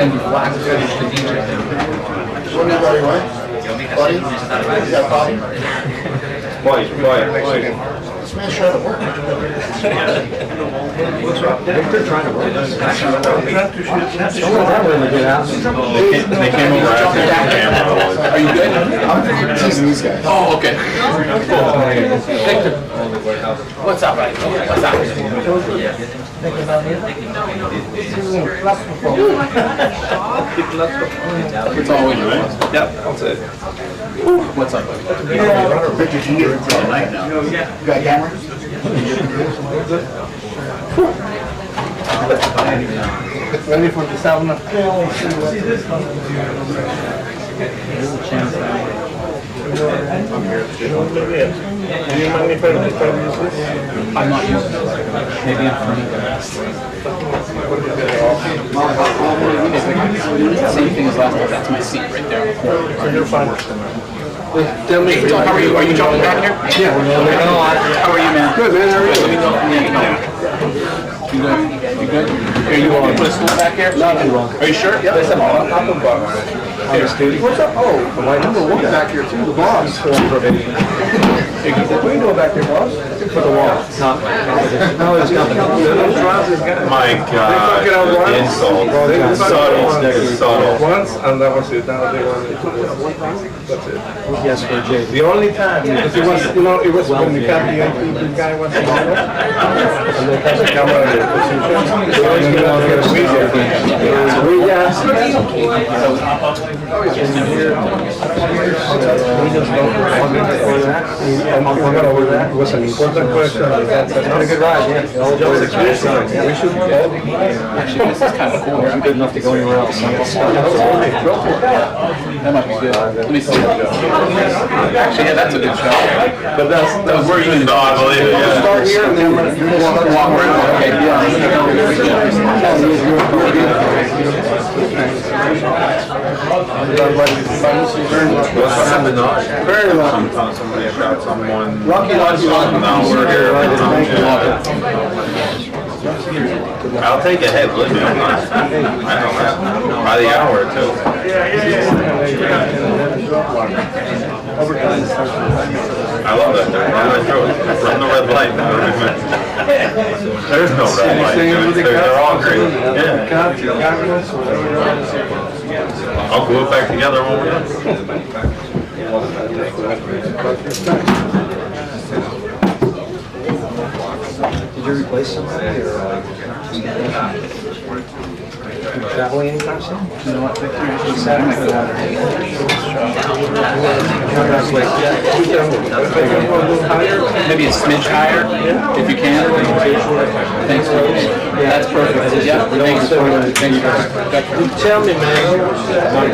send you flags to the DJ. What are you right? Buddy? You got a problem? Boy. This man's trying to work. What's up? They're trying to work. They came over after the camera. Are you good? I'm teasing these guys. Oh, okay. Victor. What's up, buddy? What's up? It's always right. Yep, that's it. What's up, buddy? Victor, can you get it tonight now? You got a camera? Ready for the sauna? Do you mind if I use this? I'm not using it. Maybe in front of the same thing as last time. That's my seat right there. So you're fine. Tell me, how are you? Are you jumping back here? Yeah. How are you, man? Good, man. How are you? Let me know. You good? You good? Are you want to put a stool back here? Not too long. Are you sure? Yeah. Listen, I'm the boss. What's up? Oh, my number one back here too, the boss. What are you doing back there, boss? For the wall. No, it's not. My God, insult. Subtle. Once, and that was it. Now they wanted to. That's it. Yes, for Jay. The only time, because it was, you know, it was when the the guy was in there, and they passed the camera in the position. They always get out here to meet there. We asked. It was an important question. That's a good ride, yeah. We should all be Actually, this is kind of cool. I'm good enough to go anywhere else. That might be good. Let me see. Actually, yeah, that's a good shot. But that was where you can I believe it, yeah. Start here and then we're going to Walk around. Okay, What's happened? very well. Sometimes somebody shot someone. Lucky. Now we're here. I'll take a hit, believe me, I'm not. I know that. By the hour or two. I love that. Run the red light. There's no red light. They're all great. Yeah. I'll glue it back together when we're done. Did you replace somebody or traveling anytime soon? You know what, Victor? Maybe a smidge higher, if you can. Thanks. That's perfect. Yeah, thanks. You tell me, man. I'm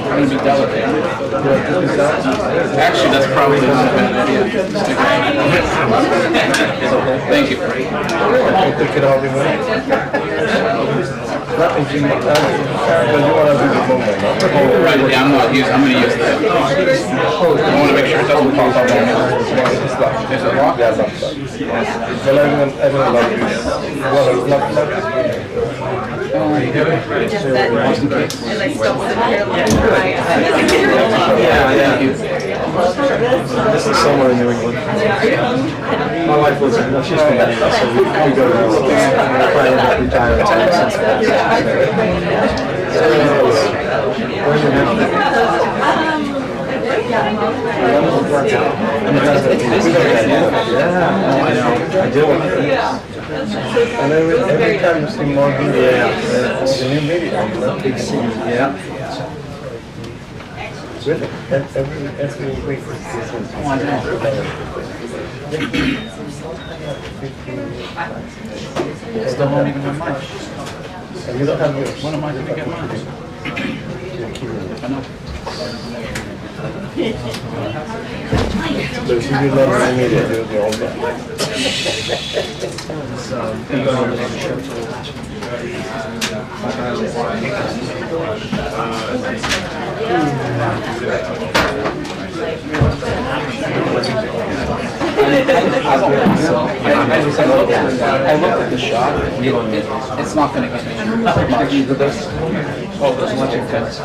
gonna be delicate. Actually, that's probably not a bad idea. Thank you. I think it all be Right, yeah, I'm gonna use that. I want to make sure it doesn't pop up on me. Is it locked? Yeah, everyone loves you. Well, Just that, as I still sit here looking Thank you. This is somewhere in New England. My wife lives in, she's from Canada, so we go to probably end up retiring. Where's your nephew? Yeah, I know. I do. and every time you see more video, it's a new video. Big city. Yeah. Really? Every week. Still won't even have mine. And you don't have yours. When am I going to get mine? I know. But if you do love my media, do the old one. I looked at the shot. It's not going to get me much. Oh, there's much intense.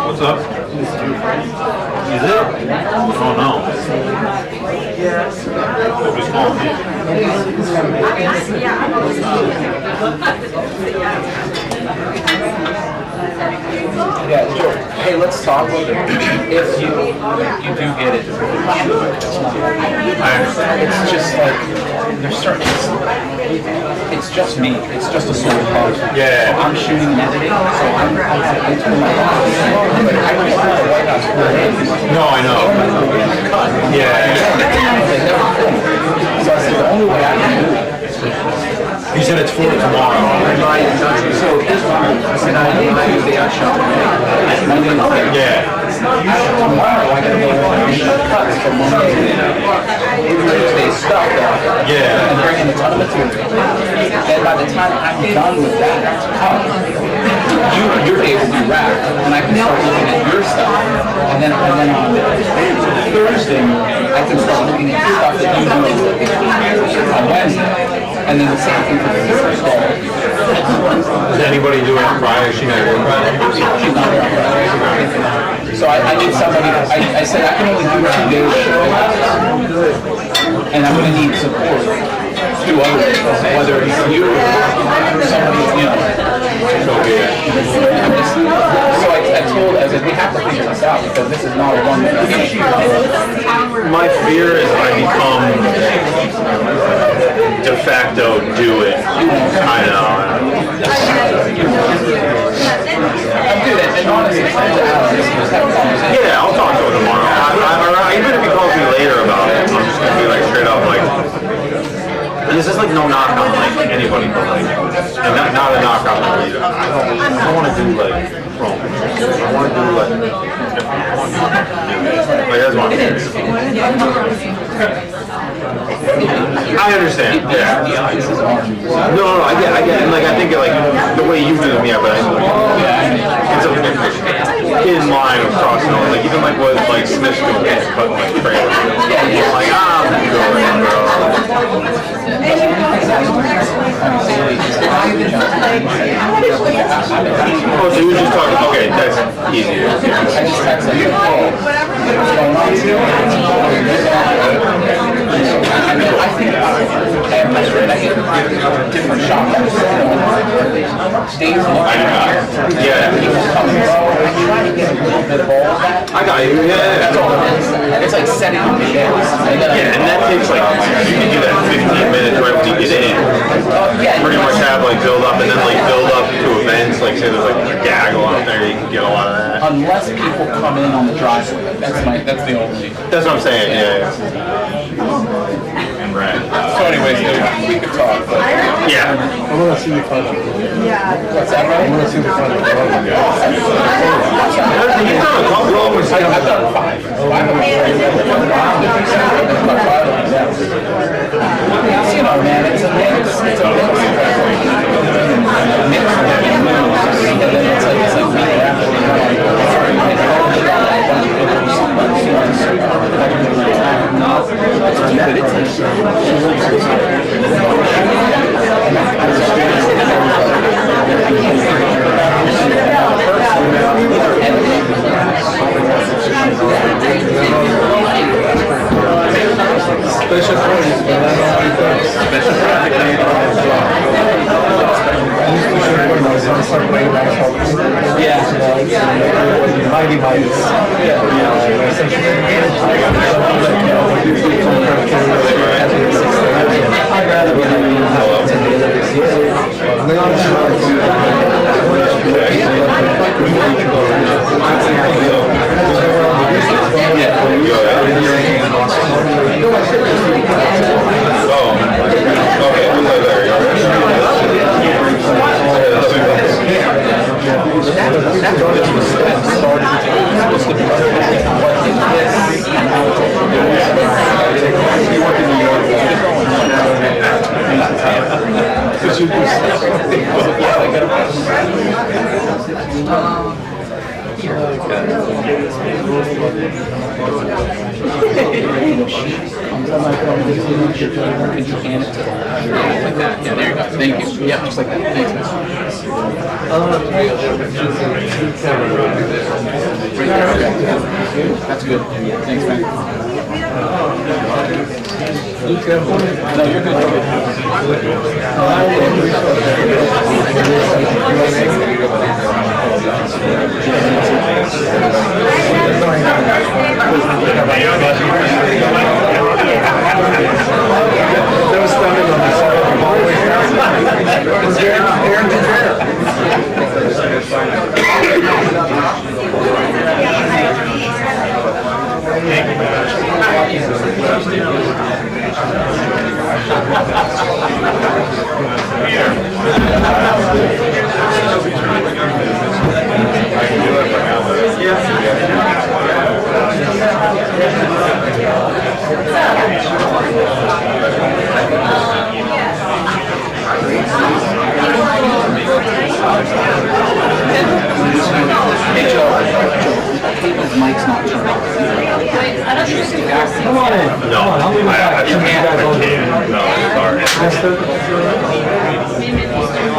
What's up? Is it? Oh no. What was calling me? Yeah, Joe. Hey, let's talk about it. If you do get it, it's just like there's certain. It's just me. It's just a solo project. Yeah. So I'm shooting and editing, so I'm it's for my life. But I just want the White House for it. No, I know. Yeah. So I said the only way I can do it. He said it's for tomorrow. So this one, I said I use the shot. Yeah. Tomorrow I gotta go and cuts for Monday. Tuesday stuff though. Yeah. And bring in a ton of material. And by the time I'm done with that you're able to wrap, and I can start looking at your stuff. And then on Thursday, I can start looking at stuff that you do on Wednesday. And then the same thing for the Thursday. Is anybody doing it Friday? She not doing Friday? She's not there on Friday. So I need somebody, I said I can only do 2 days show. And I'm going to need support. 2 others, whether it's you or somebody, you know. So I told, I said, we have to figure this out because this is not a one issue. My fear is I become de facto do it. I know. Dude, and honestly, Yeah, I'll talk to him tomorrow. Even if he calls me later about it, I'm just gonna be like straight up like. This is like no knock on like anybody, but like, and not a knock on me either. I don't want to do like wrong. I want to do like that's what I'm saying. I understand. Yeah. No, I get, and like I think like the way you do them, yeah, but it's a in line of crossing over. Like even like what like Smith's doing, but like trailers. Like bro. Oh, so you were just talking, okay, that's easier. I just texted you, hey, what's going on here? I think I get a different shot. Days Yeah. I try to get a little bit of all of that. I got you, yeah. That's all it is. It's like setting up the shows. Yeah, and that takes like, you can do that 15 minutes right when you get in. Pretty much have like build up and then like build up to events, like say there's like a gaggle out there, you can get a lot of that. Unless people come in on the driveway, that's the only. That's what I'm saying, yeah. Right. So anyways, we could talk, but. Yeah. I want to see the final. What's that, right? I want to see the final. You've done a couple of them. I've done 5. You know, man, it's a mix. It's a mix. It's like Special projects, but I don't know. Special yeah. Mighty Mites. I'd rather be That's Could you hand it to them? Like that? Yeah, there you go. Thank you. Yep, just like that. Thanks, man. That's good. Thanks, man. No, you're good. There was stomach on the side of the hallway. Was there Mike's not turned on. Come on in. No, I'll leave it back. I can't. No, sorry.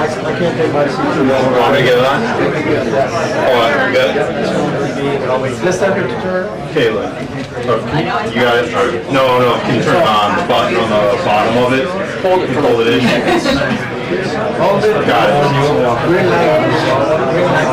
I can't take my seat too long. Want me to get it on? Hold on, good. This secretary? Kayla. You got it? No, can you turn it on? The button on the bottom of it? Hold it in. Hold it. Got it. Green light.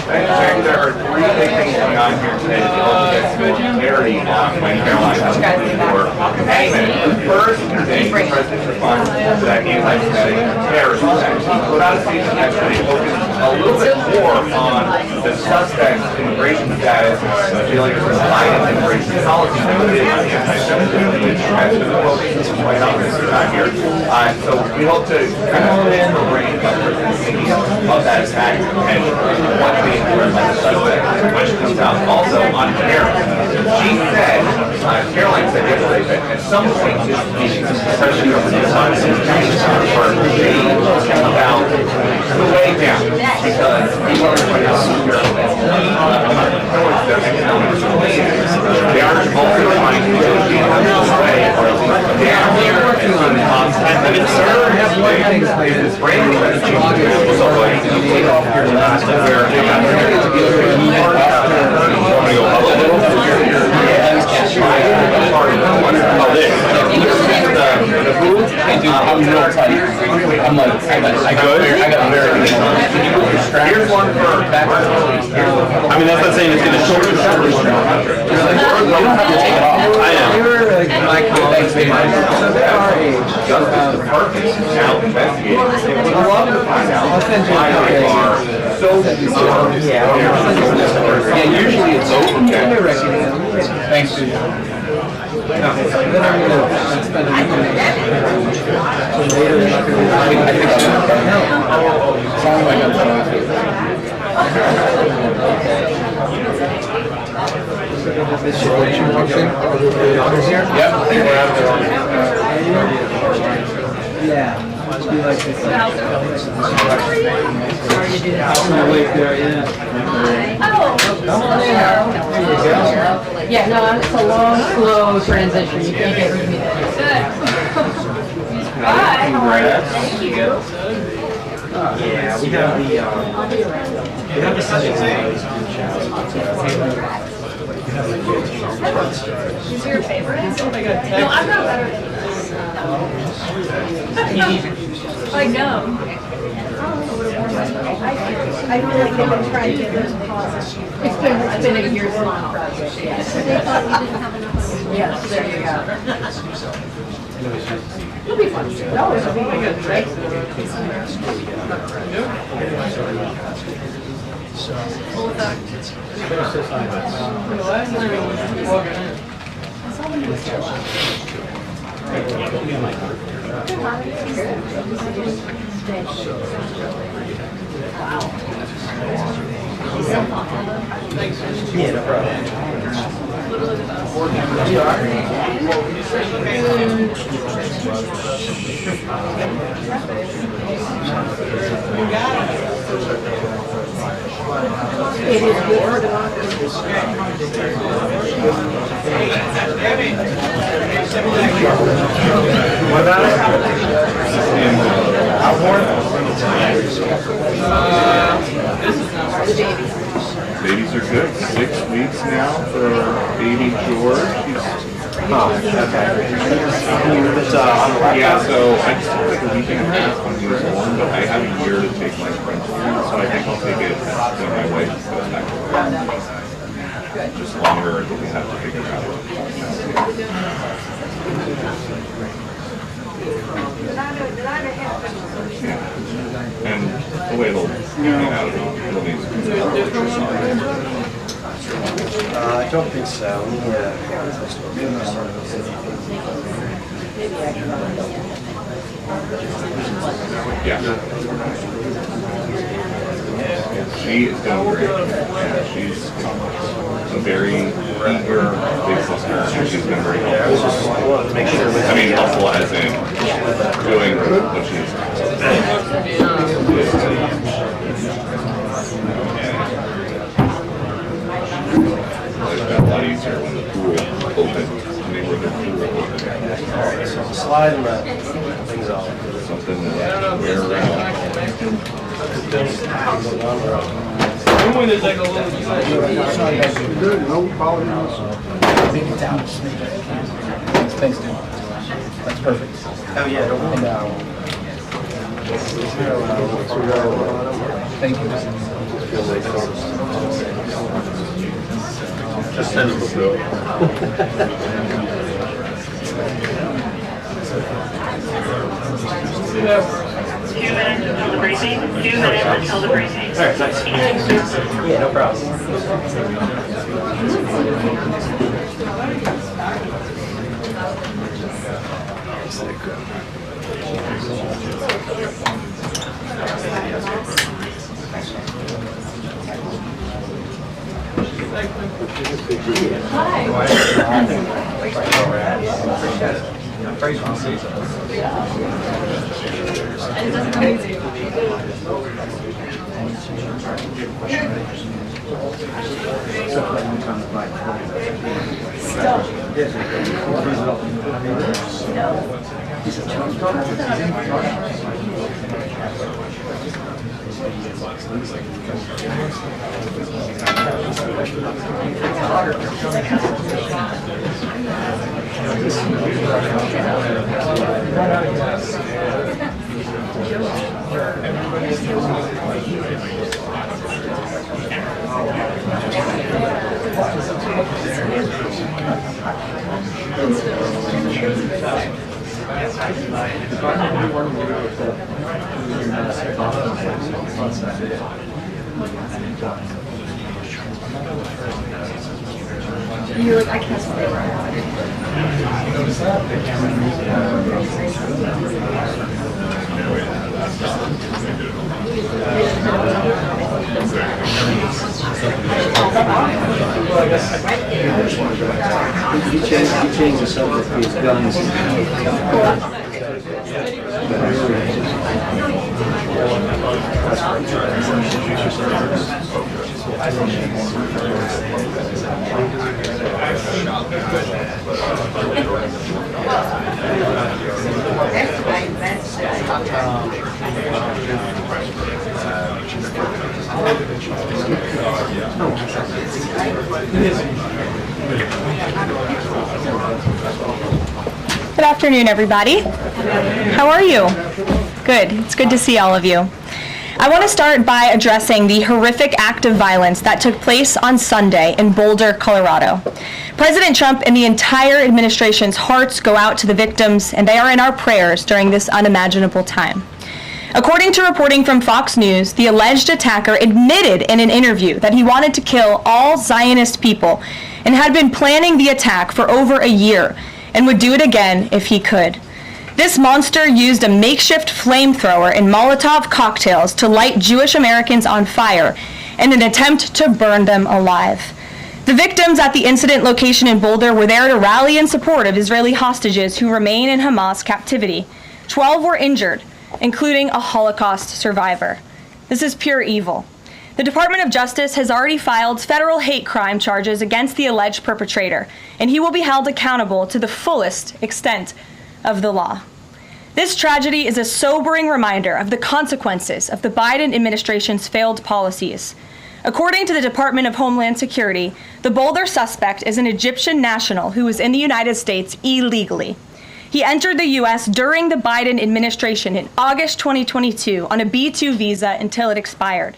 There are three big things going on here today to help get some clarity on when Caroline has to work. First, the President's response to that anti-Semitic terrorist attack. He put out a statement yesterday focused a little bit more on the suspect's immigration status, feeling it's a violent immigration policy than it is anti-Semitism, which has been the focus of the White House this time here. So we hope to kind of understand the range of that attack and what's being threatened by the suspect when she comes out. Also on Tariff, she said, Caroline said yesterday that at some point this meeting, especially over the time, is about the way down because people are trying to towards their economic plans. They are also trying to negotiate this way down here and it's certain this brand new so like take off your last where I'm real tight. I'm like, I got very good. Here's one for I mean, that's not saying it's going to short your shoulders. You don't have to take it off. I am. They were like my colleagues, so they're our age. Now investigating. I love to find out. I'll send you a So Yeah, usually it's open. Thanks, dude. Then I'm gonna spend a week on it. So later, I think sounds like I'm this shit that you watching? Here? Yep. Yeah. Must be like this. Wait there, yeah. Come on in. There you go. Yeah, no, it's a long, slow transition. You can't get rid of me. Bye. Thank you. Yeah, we have the settings in those group chats. Is your favorite? No, I'm not better than this. I know. I feel like they've been trying to get those causes. It's been a year's long project, yes. They thought we didn't have enough. Yes, there you go. It'll be fun. No, it'll be good, right? Yeah, no problem. What about it? Babies are good. 6 weeks now for baby George. Oh, okay. It's on the laptop? Yeah, so I just took like a week and a half when he was born, but I have a year to take my French food, so I think I'll take it when my wife goes back to work. Just longer than we have to figure out. Yeah. And the way it'll get out, it'll need I don't think so. Yeah. She is doing great. Yeah, she's a very eager big sister, and she's been very helpful. I wanted to make sure. I mean, helpful as in doing what she's like that a lot easier when the pool opened. They were the pool open. So slide and let things off. Something that we're Good, no quality. Thanks, dude. That's perfect. Oh, yeah, don't worry. Thank you. Just send them the bill. Two minutes until the briefing. 2 minutes until the briefing. All right, nice. Yeah, no problem. And it doesn't come easy. You're like, I can't stay He changed the subject to his guns. Good afternoon, everybody. How are you? Good. It's good to see all of you. I want to start by addressing the horrific act of violence that took place on Sunday in Boulder, Colorado. President Trump and the entire administration's hearts go out to the victims, and they are in our prayers during this unimaginable time. According to reporting from Fox News, the alleged attacker admitted in an interview that he wanted to kill all Zionist people and had been planning the attack for over a year and would do it again if he could. This monster used a makeshift flamethrower and Molotov cocktails to light Jewish Americans on fire in an attempt to burn them alive. The victims at the incident location in Boulder were there to rally in support of Israeli hostages who remain in Hamas captivity. 12 were injured, including a Holocaust survivor. This is pure evil. The Department of Justice has already filed federal hate crime charges against the alleged perpetrator, and he will be held accountable to the fullest extent of the law. This tragedy is a sobering reminder of the consequences of the Biden administration's failed policies. According to the Department of Homeland Security, the Boulder suspect is an Egyptian national who was in the United States illegally. He entered the U.S. during the Biden administration in August 2022 on a B-2 visa until it expired.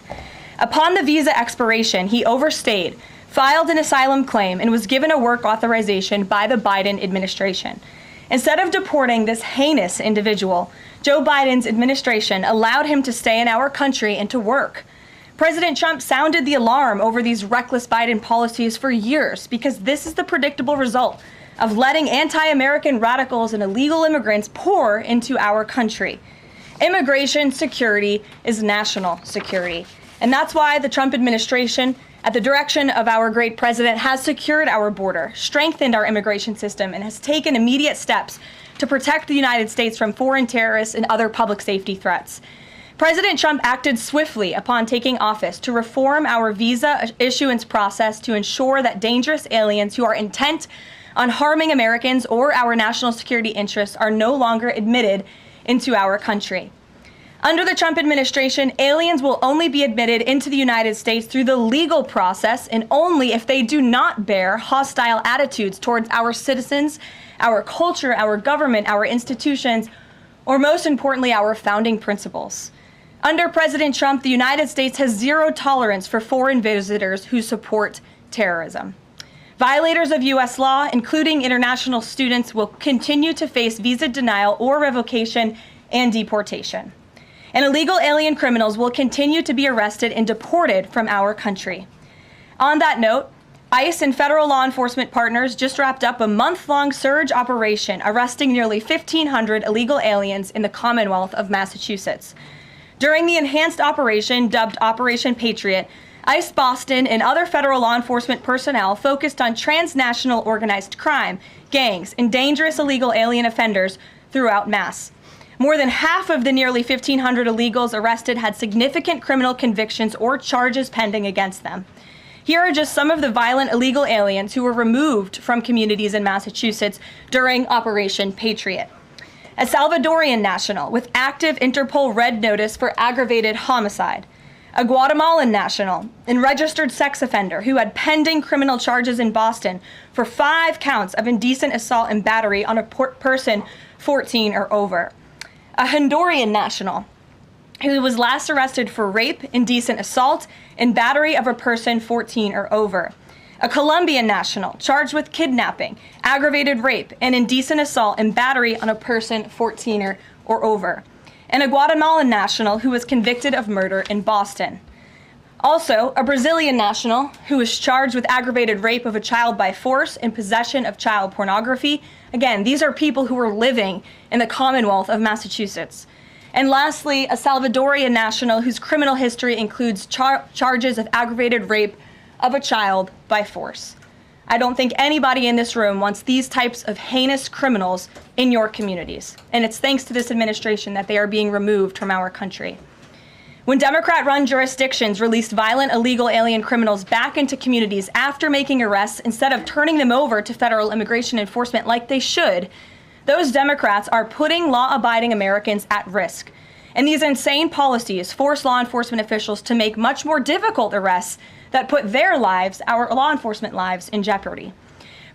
Upon the visa expiration, he overstayed, filed an asylum claim, and was given a work authorization by the Biden administration. Instead of deporting this heinous individual, Joe Biden's administration allowed him to stay in our country and to work. President Trump sounded the alarm over these reckless Biden policies for years because this is the predictable result of letting anti-American radicals and illegal immigrants pour into our country. Immigration security is national security. And that's why the Trump administration, at the direction of our great president, has secured our border, strengthened our immigration system, and has taken immediate steps to protect the United States from foreign terrorists and other public safety threats. President Trump acted swiftly upon taking office to reform our visa issuance process to ensure that dangerous aliens who are intent on harming Americans or our national security interests are no longer admitted into our country. Under the Trump administration, aliens will only be admitted into the United States through the legal process and only if they do not bear hostile attitudes towards our citizens, our culture, our government, our institutions, or most importantly, our founding principles. Under President Trump, the United States has zero tolerance for foreign visitors who support terrorism. Violators of U.S. law, including international students, will continue to face visa denial or revocation and deportation. And illegal alien criminals will continue to be arrested and deported from our country. On that note, ICE and federal law enforcement partners just wrapped up a month-long surge operation arresting nearly 1,500 illegal aliens in the Commonwealth of Massachusetts. During the enhanced operation dubbed Operation Patriot, ICE Boston and other federal law enforcement personnel focused on transnational organized crime, gangs, and dangerous illegal alien offenders throughout Mass. More than half of the nearly 1,500 illegals arrested had significant criminal convictions or charges pending against them. Here are just some of the violent illegal aliens who were removed from communities in Massachusetts during Operation Patriot. A Salvadorian national with active Interpol red notice for aggravated homicide. A Guatemalan national and registered sex offender who had pending criminal charges in Boston for 5 counts of indecent assault and battery on a person 14 or over. A Honduran national who was last arrested for rape, indecent assault, and battery of a person 14 or over. A Colombian national charged with kidnapping, aggravated rape, and indecent assault and battery on a person 14 or over. And a Guatemalan national who was convicted of murder in Boston. Also, a Brazilian national who was charged with aggravated rape of a child by force and possession of child pornography. Again, these are people who were living in the Commonwealth of Massachusetts. And lastly, a Salvadorian national whose criminal history includes charges of aggravated rape of a child by force. I don't think anybody in this room wants these types of heinous criminals in your communities. And it's thanks to this administration that they are being removed from our country. When Democrat-run jurisdictions released violent illegal alien criminals back into communities after making arrests instead of turning them over to federal immigration enforcement like they should, those Democrats are putting law-abiding Americans at risk. And these insane policies force law enforcement officials to make much more difficult arrests that put their lives, our law enforcement lives, in jeopardy.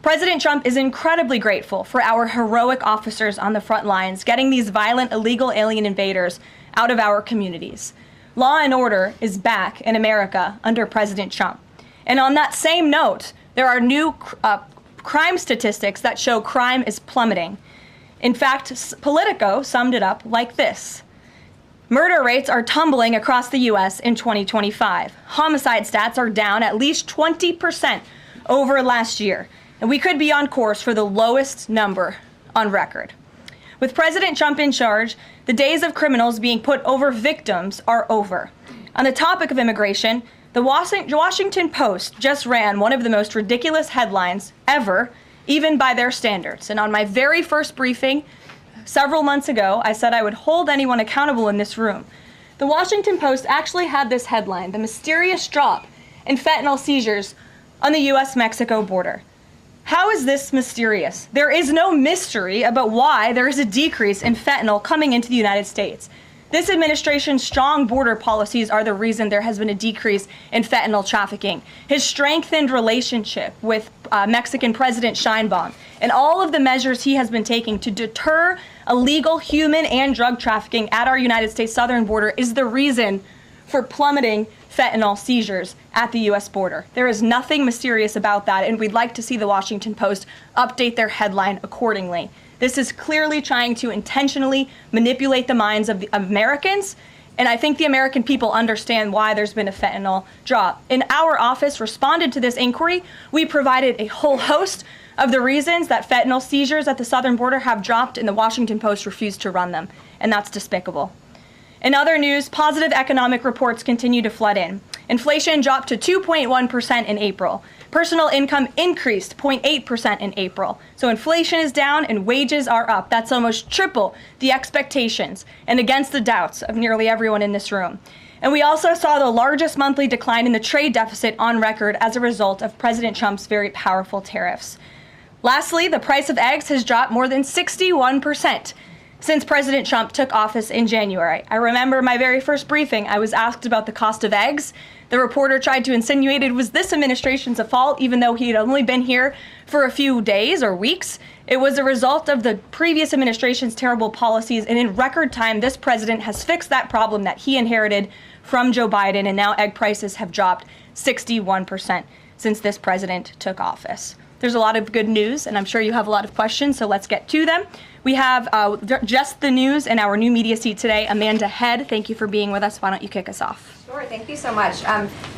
President Trump is incredibly grateful for our heroic officers on the front lines getting these violent illegal alien invaders out of our communities. Law and order is back in America under President Trump. And on that same note, there are new crime statistics that show crime is plummeting. In fact, Politico summed it up like this. Murder rates are tumbling across the U.S. in 2025. Homicide stats are down at least 20% over last year, and we could be on course for the lowest number on record. With President Trump in charge, the days of criminals being put over victims are over. On the topic of immigration, the Washington Post just ran one of the most ridiculous headlines ever, even by their standards. And on my very first briefing several months ago, I said I would hold anyone accountable in this room. The Washington Post actually had this headline: the mysterious drop in fentanyl seizures on the U.S.-Mexico border. How is this mysterious? There is no mystery about why there is a decrease in fentanyl coming into the United States. This administration's strong border policies are the reason there has been a decrease in fentanyl trafficking. His strengthened relationship with Mexican President Sheinbaum and all of the measures he has been taking to deter illegal human and drug trafficking at our United States southern border is the reason for plummeting fentanyl seizures at the U.S. border. There is nothing mysterious about that, and we'd like to see the Washington Post update their headline accordingly. This is clearly trying to intentionally manipulate the minds of the Americans, and I think the American people understand why there's been a fentanyl drop. And our office responded to this inquiry. We provided a whole host of the reasons that fentanyl seizures at the southern border have dropped, and the Washington Post refused to run them, and that's despicable. In other news, positive economic reports continue to flood in. Inflation dropped to 2.1% in April. Personal income increased 0.8% in April. So inflation is down and wages are up. That's almost triple the expectations and against the doubts of nearly everyone in this room. And we also saw the largest monthly decline in the trade deficit on record as a result of President Trump's very powerful tariffs. Lastly, the price of eggs has dropped more than 61% since President Trump took office in January. I remember my very first briefing, I was asked about the cost of eggs. The reporter tried to insinuate it was this administration's fault, even though he had only been here for a few days or weeks. It was a result of the previous administration's terrible policies, and in record time, this president has fixed that problem that he inherited from Joe Biden, and now egg prices have dropped 61% since this president took office. There's a lot of good news, and I'm sure you have a lot of questions, so let's get to them. We have just the news in our new media seat today. Amanda Head, thank you for being with us. Why don't you kick us off? Sure, thank you so much.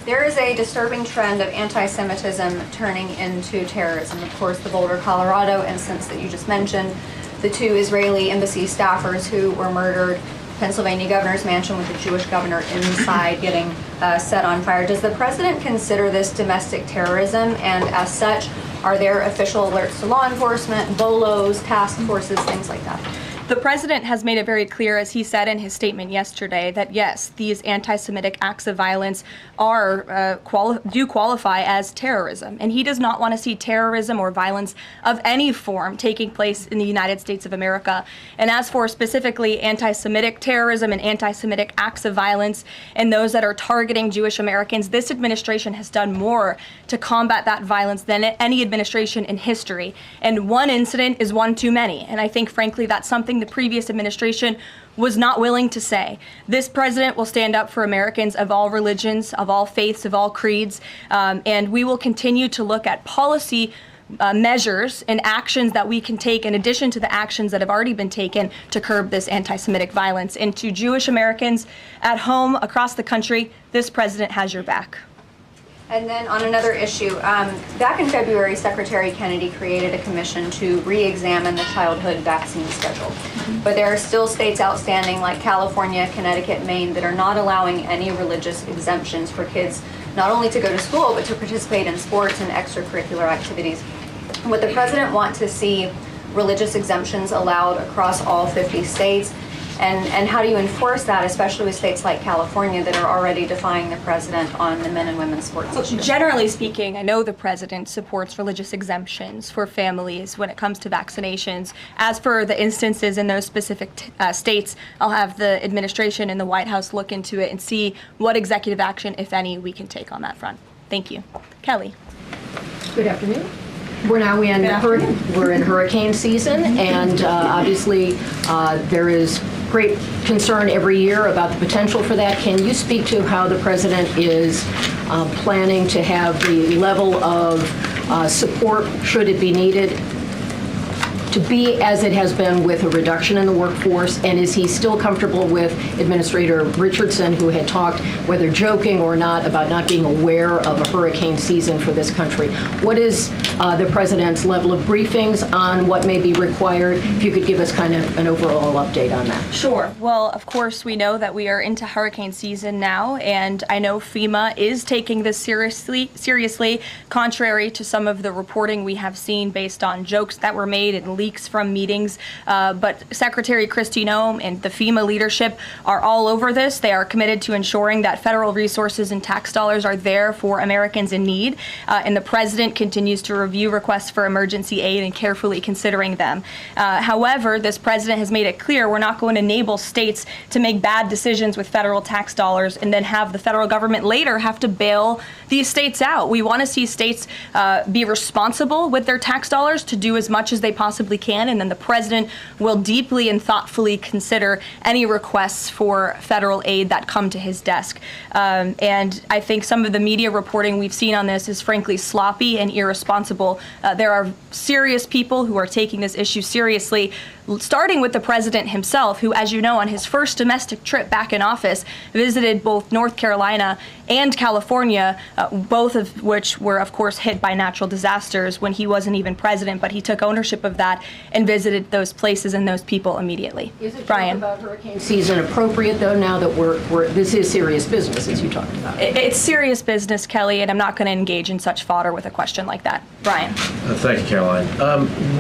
There is a disturbing trend of anti-Semitism turning into terrorism. Of course, the Boulder, Colorado instance that you just mentioned, the 2 Israeli embassy staffers who were murdered, Pennsylvania governor's mansion with the Jewish governor inside getting set on fire. Does the president consider this domestic terrorism? And as such, are there official alerts to law enforcement, BOLOs, task forces, things like that? The president has made it very clear, as he said in his statement yesterday, that yes, these anti-Semitic acts of violence are do qualify as terrorism, and he does not want to see terrorism or violence of any form taking place in the United States of America. And as for specifically anti-Semitic terrorism and anti-Semitic acts of violence and those that are targeting Jewish Americans, this administration has done more to combat that violence than any administration in history. And one incident is one too many, and I think, frankly, that's something the previous administration was not willing to say. This president will stand up for Americans of all religions, of all faiths, of all creeds, and we will continue to look at policy measures and actions that we can take in addition to the actions that have already been taken to curb this anti-Semitic violence. And to Jewish Americans at home, across the country, this president has your back. And then on another issue, back in February, Secretary Kennedy created a commission to re-examine the childhood vaccine schedule. But there are still states outstanding like California, Connecticut, Maine that are not allowing any religious exemptions for kids not only to go to school, but to participate in sports and extracurricular activities. Would the president want to see religious exemptions allowed across all 50 states? And how do you enforce that, especially with states like California that are already defying the president on the men and women's sports issue? Generally speaking, I know the president supports religious exemptions for families when it comes to vaccinations. As for the instances in those specific states, I'll have the administration and the White House look into it and see what executive action, if any, we can take on that front. Thank you. Kelly. Good afternoon. We're now in hurricane season, and obviously there is great concern every year about the potential for that. Can you speak to how the president is planning to have the level of support, should it be needed, to be as it has been with a reduction in the workforce? And is he still comfortable with Administrator Richardson, who had talked, whether joking or not, about not being aware of a hurricane season for this country? What is the president's level of briefings on what may be required? If you could give us kind of an overall update on that. Sure. Well, of course, we know that we are into hurricane season now, and I know FEMA is taking this seriously, contrary to some of the reporting we have seen based on jokes that were made and leaks from meetings. But Secretary Kristi Noem and the FEMA leadership are all over this. They are committed to ensuring that federal resources and tax dollars are there for Americans in need, and the president continues to review requests for emergency aid and carefully considering them. However, this president has made it clear we're not going to enable states to make bad decisions with federal tax dollars and then have the federal government later have to bail these states out. We want to see states be responsible with their tax dollars to do as much as they possibly can, and then the president will deeply and thoughtfully consider any requests for federal aid that come to his desk. And I think some of the media reporting we've seen on this is frankly sloppy and irresponsible. There are serious people who are taking this issue seriously, starting with the president himself, who, as you know, on his first domestic trip back in office, visited both North Carolina and California, both of which were, of course, hit by natural disasters when he wasn't even president, but he took ownership of that and visited those places and those people immediately. Is it Brian? about hurricane season appropriate, though, now that this is serious business, as you talked about? It's serious business, Kelly, and I'm not going to engage in such fodder with a question like that. Brian? Thank you, Caroline.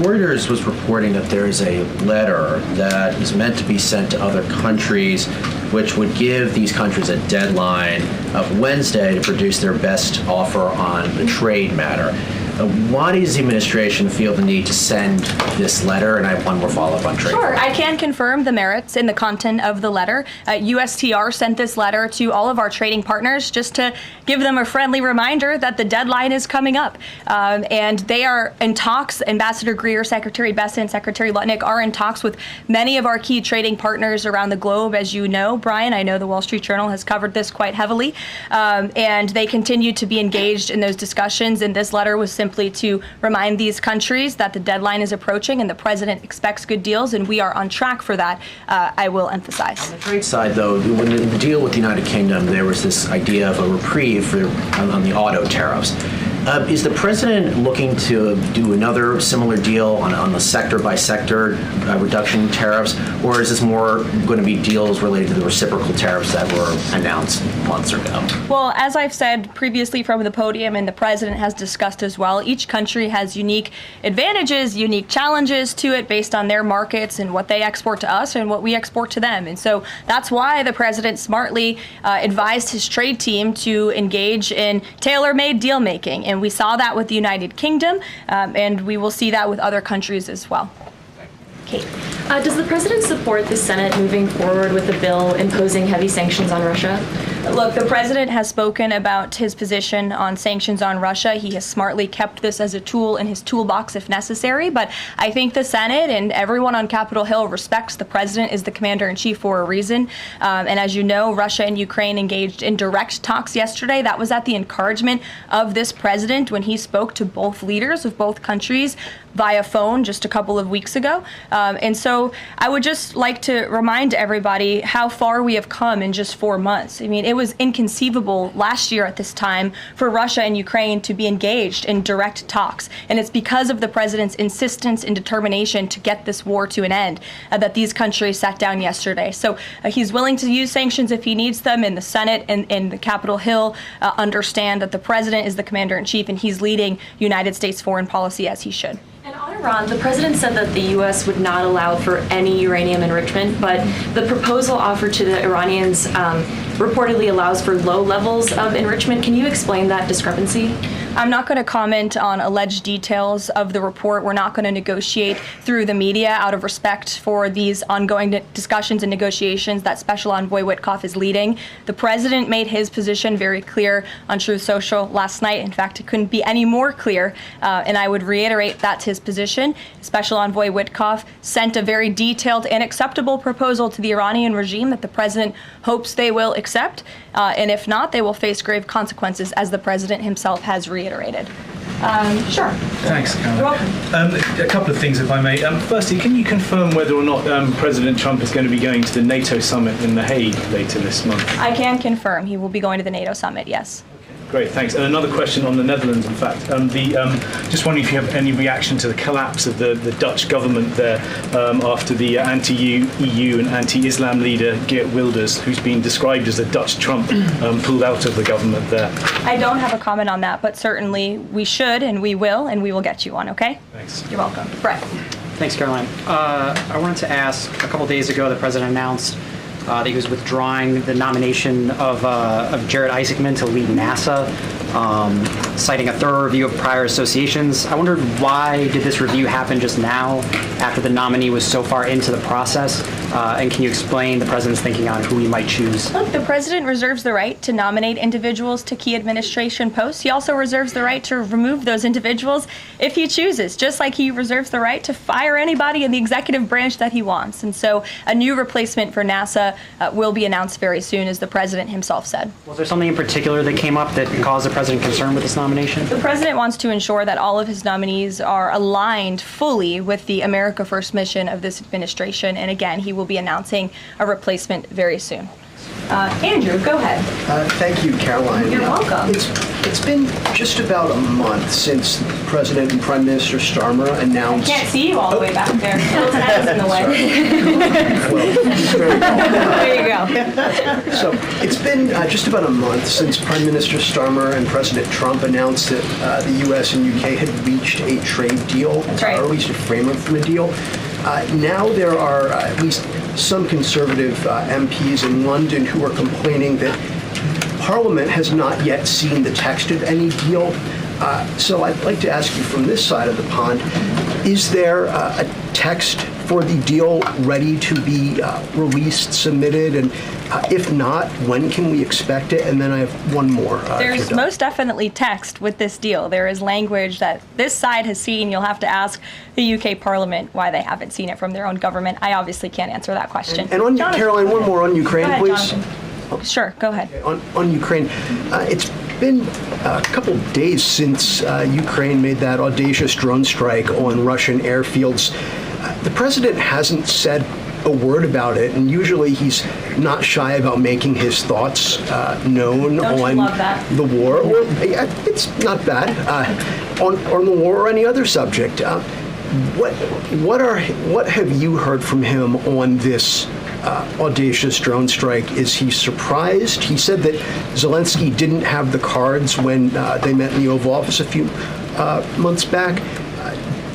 Reuters was reporting that there is a letter that is meant to be sent to other countries, which would give these countries a deadline of Wednesday to produce their best offer on the trade matter. Why does the administration feel the need to send this letter? And I have one more follow-up on trade. Sure, I can confirm the merits and the content of the letter. USTR sent this letter to all of our trading partners just to give them a friendly reminder that the deadline is coming up. And they are in talks. Ambassador Greer, Secretary Bessent, Secretary Lutnick are in talks with many of our key trading partners around the globe. As you know, Brian, I know the Wall Street Journal has covered this quite heavily. And they continue to be engaged in those discussions. And this letter was simply to remind these countries that the deadline is approaching and the president expects good deals, and we are on track for that, I will emphasize. On the trade side, though, when the deal with the United Kingdom, there was this idea of a reprieve on the auto tariffs. Is the president looking to do another similar deal on the sector-by-sector reduction in tariffs, or is this more going to be deals related to the reciprocal tariffs that were announced months ago? Well, as I've said previously from the podium, and the president has discussed as well, each country has unique advantages, unique challenges to it based on their markets and what they export to us and what we export to them. And so that's why the president smartly advised his trade team to engage in tailor-made deal-making. And we saw that with the United Kingdom, and we will see that with other countries as well. Kate. Does the president support the Senate moving forward with a bill imposing heavy sanctions on Russia? Look, the president has spoken about his position on sanctions on Russia. He has smartly kept this as a tool in his toolbox if necessary, but I think the Senate and everyone on Capitol Hill respects the president is the commander-in-chief for a reason. And as you know, Russia and Ukraine engaged in direct talks yesterday. That was at the encouragement of this president when he spoke to both leaders of both countries via phone just a couple of weeks ago. And so I would just like to remind everybody how far we have come in just 4 months. I mean, it was inconceivable last year at this time for Russia and Ukraine to be engaged in direct talks. And it's because of the president's insistence and determination to get this war to an end that these countries sat down yesterday. So he's willing to use sanctions if he needs them, and the Senate and the Capitol Hill understand that the president is the commander-in-chief and he's leading United States foreign policy as he should. And on Iran, the president said that the U.S. would not allow for any uranium enrichment, but the proposal offered to the Iranians reportedly allows for low levels of enrichment. Can you explain that discrepancy? I'm not going to comment on alleged details of the report. We're not going to negotiate through the media out of respect for these ongoing discussions and negotiations that Special Envoy Witkoff is leading. The president made his position very clear on Truth Social last night. In fact, it couldn't be any more clear, and I would reiterate that's his position. Special Envoy Witkoff sent a very detailed and acceptable proposal to the Iranian regime that the president hopes they will accept, and if not, they will face grave consequences, as the president himself has reiterated. reiterated. Sure. Thanks, Caroline. You're welcome. A couple of things, if I may. Firstly, can you confirm whether or not President Trump is going to be going to the NATO summit in The Hague later this month? I can confirm he will be going to the NATO summit, yes. Great, thanks. And another question on the Netherlands, in fact. Just wondering if you have any reaction to the collapse of the Dutch government there after the anti-EU and anti-Islam leader Geert Wilders, who's been described as a Dutch Trump, pulled out of the government there. I don't have a comment on that, but certainly we should and we will get you one, okay? Thanks. You're welcome. Brett. Thanks, Caroline. I wanted to ask, a couple days ago, the president announced that he was withdrawing the nomination of Jared Isaacman to lead NASA, citing a thorough review of prior associations. I wondered, why did this review happen just now, after the nominee was so far into the process? And can you explain the president's thinking on who he might choose? Look, the president reserves the right to nominate individuals to key administration posts. He also reserves the right to remove those individuals if he chooses, just like he reserves the right to fire anybody in the executive branch that he wants. And so a new replacement for NASA will be announced very soon, as the president himself said. Was there something in particular that came up that caused the president concern with this nomination? The president wants to ensure that all of his nominees are aligned fully with the America First mission of this administration. And again, he will be announcing a replacement very soon. Andrew, go ahead. Thank you, Caroline. You're welcome. It's been just about a month since President and Prime Minister Starmer announced... I can't see you all the way back there. Phil's head is in the way. There you go. So it's been just about a month since Prime Minister Starmer and President Trump announced that the U.S. and U.K. had reached a trade deal, or at least a framework for a deal. Now there are at least some conservative MPs in London who are complaining that Parliament has not yet seen the text of any deal. So I'd like to ask you from this side of the pond, is there a text for the deal ready to be released, submitted, and if not, when can we expect it? And then I have one more. There's most definitely text with this deal. There is language that this side has seen. You'll have to ask the UK Parliament why they haven't seen it from their own government. I obviously can't answer that question. And on Caroline, one more on Ukraine, go ahead, please. Jonathan. Sure, go ahead. On Ukraine, it's been a couple of days since Ukraine made that audacious drone strike on Russian airfields. The president hasn't said a word about it, and usually he's not shy about making his thoughts known on the war. Or, it's not bad on the war or any other subject. What have you heard from him on this audacious drone strike? Is he surprised? He said that Zelensky didn't have the cards when they met in the Oval Office a few months back.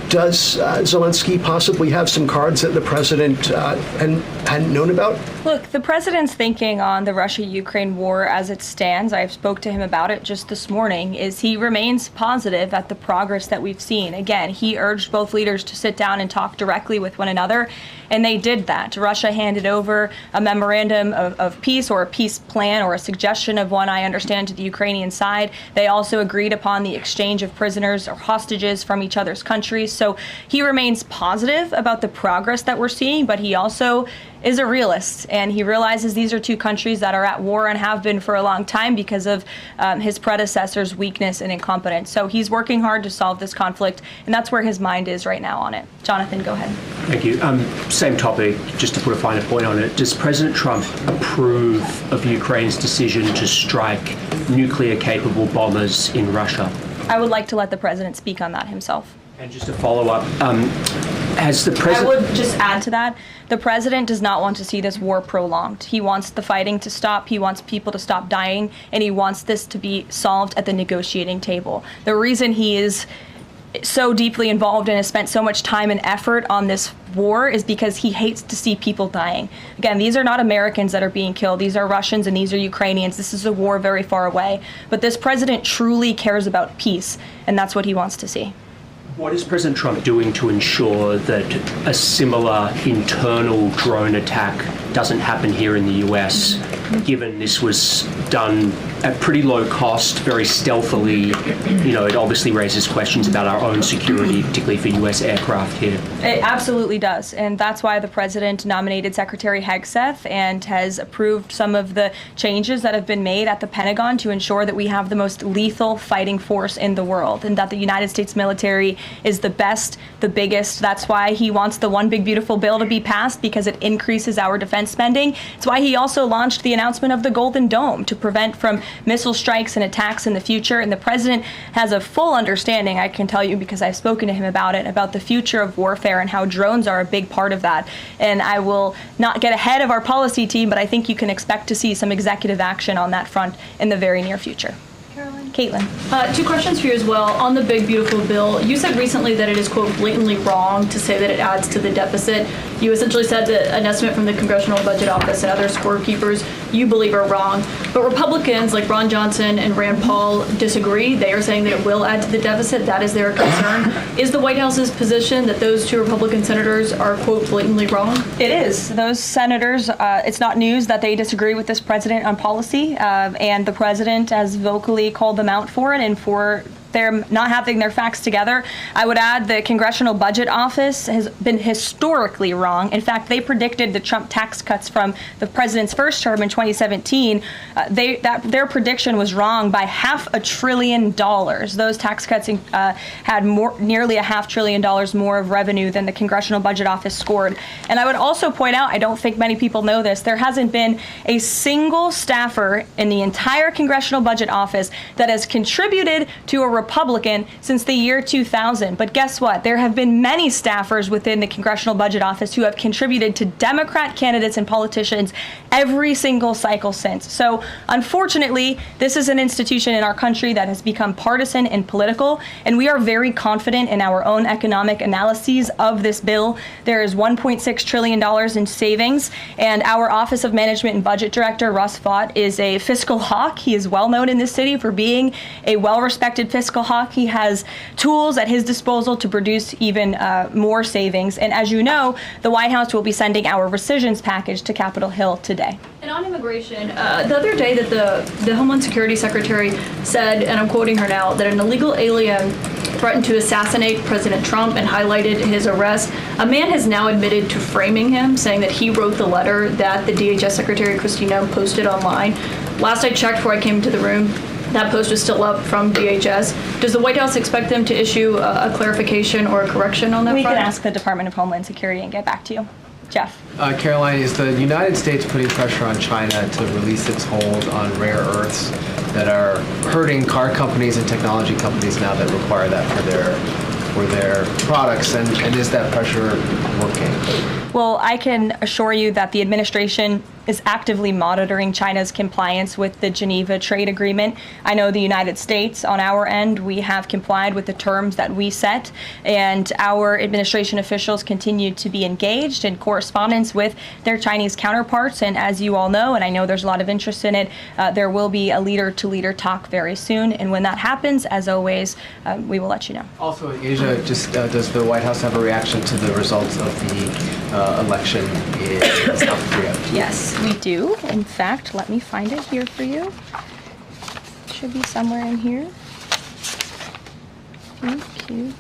Does Zelensky possibly have some cards that the president hadn't known about? Look, the president's thinking on the Russia-Ukraine war as it stands, I spoke to him about it just this morning, is he remains positive at the progress that we've seen. Again, he urged both leaders to sit down and talk directly with one another, and they did that. Russia handed over a memorandum of peace, or a peace plan, or a suggestion of one, I understand, to the Ukrainian side. They also agreed upon the exchange of prisoners or hostages from each other's countries. So he remains positive about the progress that we're seeing, but he also is a realist, and he realizes these are two countries that are at war and have been for a long time because of his predecessor's weakness and incompetence. So he's working hard to solve this conflict, and that's where his mind is right now on it. Jonathan, go ahead. Thank you. Same topic, just to put a finer point on it. Does President Trump approve of Ukraine's decision to strike nuclear-capable bombers in Russia? I would like to let the president speak on that himself. And just to follow up, has the president... I would just add to that, the president does not want to see this war prolonged. He wants the fighting to stop, he wants people to stop dying, and he wants this to be solved at the negotiating table. The reason he is so deeply involved and has spent so much time and effort on this war is because he hates to see people dying. Again, these are not Americans that are being killed. These are Russians and these are Ukrainians. This is a war very far away. But this president truly cares about peace, and that's what he wants to see. What is President Trump doing to ensure that a similar internal drone attack doesn't happen here in the US, given this was done at pretty low cost, very stealthily. It obviously raises questions about our own security, particularly for US aircraft here. It absolutely does, and that's why the president nominated Secretary Hegseth and has approved some of the changes that have been made at the Pentagon to ensure that we have the most lethal fighting force in the world, and that the United States military is the best, the biggest. That's why he wants the One Big Beautiful Bill to be passed, because it increases our defense spending. It's why he also launched the announcement of the Golden Dome to prevent from missile strikes and attacks in the future. And the president has a full understanding, I can tell you because I've spoken to him about it, about the future of warfare and how drones are a big part of that. And I will not get ahead of our policy team, but I think you can expect to see some executive action on that front in the very near future. Caitlin. Two questions for you as well. On the Big Beautiful Bill, you said recently that it is, quote, blatantly wrong to say that it adds to the deficit. You essentially said that an estimate from the Congressional Budget Office and other scorekeepers you believe are wrong. But Republicans like Ron Johnson and Rand Paul disagree. They are saying that it will add to the deficit. That is their concern. Is the White House's position that those two Republican senators are, quote, blatantly wrong? It is. Those senators, it's not news that they disagree with this president on policy, and the president has vocally called them out for it and for their not having their facts together. I would add the Congressional Budget Office has been historically wrong. In fact, they predicted the Trump tax cuts from the president's first term in 2017. Their prediction was wrong by $500 billion. Those tax cuts had nearly $500 billion more of revenue than the Congressional Budget Office scored. And I would also point out, I don't think many people know this, there hasn't been a single staffer in the entire Congressional Budget Office that has contributed to a Republican since the year 2000. But guess what? There have been many staffers within the Congressional Budget Office who have contributed to Democrat candidates and politicians every single cycle since. So unfortunately, this is an institution in our country that has become partisan and political, and we are very confident in our own economic analyses of this bill. There is $1.6 trillion in savings, and our Office of Management and Budget Director, Russ Vought, is a fiscal hawk. He is well known in this city for being a well-respected fiscal hawk. He has tools at his disposal to produce even more savings. And as you know, the White House will be sending our rescissions package to Capitol Hill today. And on immigration, the other day that the Homeland Security Secretary said, and I'm quoting her now, that an illegal alien threatened to assassinate President Trump and highlighted his arrest. A man has now admitted to framing him, saying that he wrote the letter that the DHS Secretary Kristi Noem posted online. Last I checked before I came into the room, that post was still up from DHS. Does the White House expect them to issue a clarification or a correction on that We front? can ask the Department of Homeland Security and get back to you. Jeff. Karoline, is the United States putting pressure on China to release its hold on rare earths that are hurting car companies and technology companies now that require that for their products, and is that pressure working? Well, I can assure you that the administration is actively monitoring China's compliance with the Geneva Trade Agreement. I know the United States, on our end, we have complied with the terms that we set, and our administration officials continue to be engaged in correspondence with their Chinese counterparts. And as you all know, and I know there's a lot of interest in it, there will be a leader-to-leader talk very soon. And when that happens, as always, we will let you know. Also, Asia, just does the White House have a reaction to the results of the election in South Korea? Yes, we do. In fact, let me find it here for you. It should be somewhere in here. Thank you.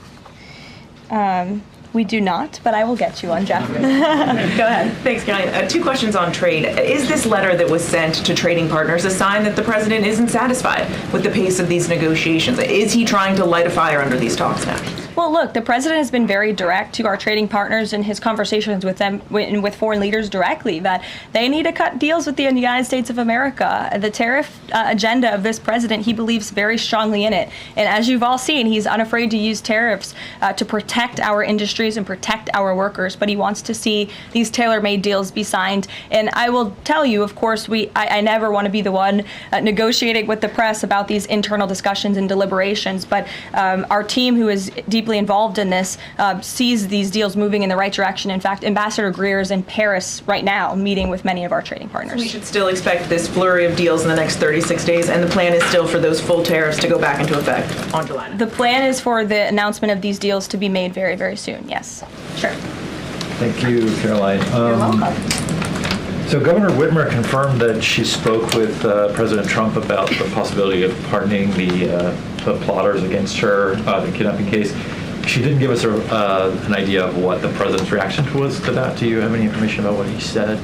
We do not, but I will get you one, Jeff. Go ahead. Thanks, Karoline. Two questions on trade. Is this letter that was sent to trading partners a sign that the president isn't satisfied with the pace of these negotiations? Is he trying to light a fire under these talks now? Well, look, the president has been very direct to our trading partners in his conversations with them, with foreign leaders directly, that they need to cut deals with the United States of America. The tariff agenda of this president, he believes very strongly in it. And as you've all seen, he's unafraid to use tariffs to protect our industries and protect our workers. But he wants to see these tailor-made deals be signed. And I will tell you, of course, I never want to be the one negotiating with the press about these internal discussions and deliberations. But our team, who is deeply involved in this, sees these deals moving in the right direction. In fact, Ambassador Greer is in Paris right now meeting with many of our trading partners. We should still expect this flurry of deals in the next 36 days, and the plan is still for those full tariffs to go back into effect on July 9th. The plan is for the announcement of these deals to be made very, very soon, yes. Sure. Thank you, Karoline. You're welcome. So Governor Whitmer confirmed that she spoke with President Trump about the possibility of pardoning the plotters against her, the kidnapping case. She didn't give us an idea of what the president's reaction was to that. Do you have any information about what he said?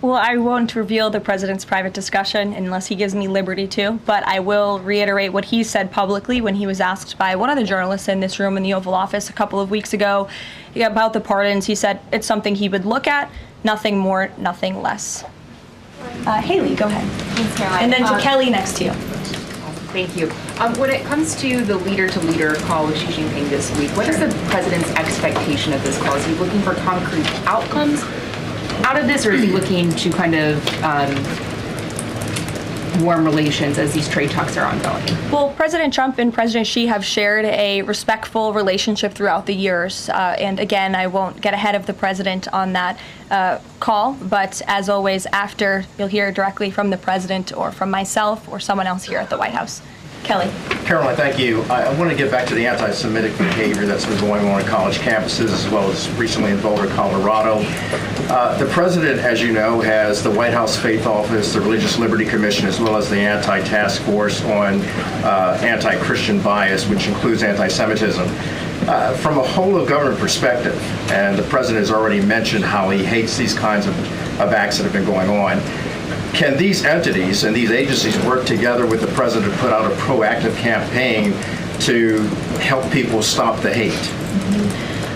Well, I won't reveal the president's private discussion unless he gives me liberty to, but I will reiterate what he said publicly when he was asked by one of the journalists in this room in the Oval Office a couple of weeks ago about the pardons. He said it's something he would look at, nothing more, nothing less. Haley, go ahead. Thanks, Caroline. And then to Kelly next to you. Thank you. When it comes to the leader-to-leader call with Xi Jinping this week, what is the president's expectation of this call? Is he looking for concrete outcomes out of this, or is he looking to kind of warm relations as these trade talks are ongoing? Well, President Trump and President Xi have shared a respectful relationship throughout the years. And again, I won't get ahead of the president on that call, but as always, after you'll hear directly from the president or from myself or someone else here at the White House. Kelly. Caroline, thank you. I want to get back to the anti-Semitic behavior that's been going on college campuses, as well as recently in Boulder, Colorado. The president, as you know, has the White House Faith Office, the Religious Liberty Commission, as well as the Anti-Task Force on Anti-Christian Bias, which includes anti-Semitism. From a whole-of-government perspective, and the president has already mentioned how he hates these kinds of acts that have been going on, can these entities and these agencies work together with the president to put out a proactive campaign to help people stop the hate?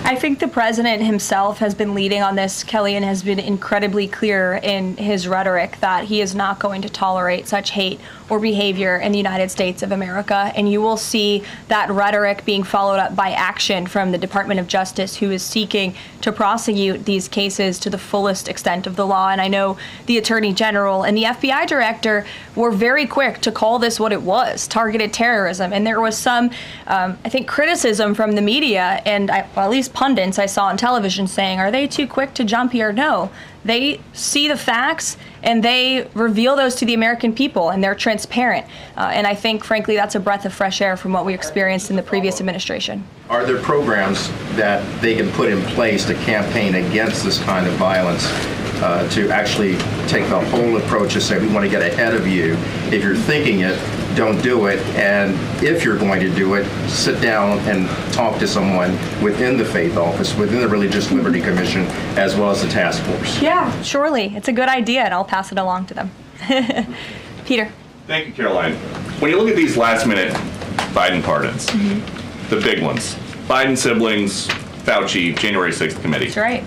I think the president himself has been leading on this, Kelly, and has been incredibly clear in his rhetoric that he is not going to tolerate such hate or behavior in the United States of America. And you will see that rhetoric being followed up by action from the Department of Justice, who is seeking to prosecute these cases to the fullest extent of the law. And I know the Attorney General and the FBI Director were very quick to call this what it was, targeted terrorism. And there was some, I think, criticism from the media and at least pundits I saw on television saying, are they too quick to jump here? No. They see the facts and they reveal those to the American people, and they're transparent. And I think, frankly, that's a breath of fresh air from what we experienced in the previous administration. Are there programs that they can put in place to campaign against this kind of violence, to actually take the whole approach and say, we want to get ahead of you. If you're thinking it, don't do it. And if you're going to do it, sit down and talk to someone within the Faith Office, within the Religious Liberty Commission, as well as the task force. Yeah, surely. It's a good idea, and I'll pass it along to them. Peter. Thank you, Caroline. When you look at these last-minute Biden pardons, the big ones, Biden siblings, Fauci, January 6th committee. That's right.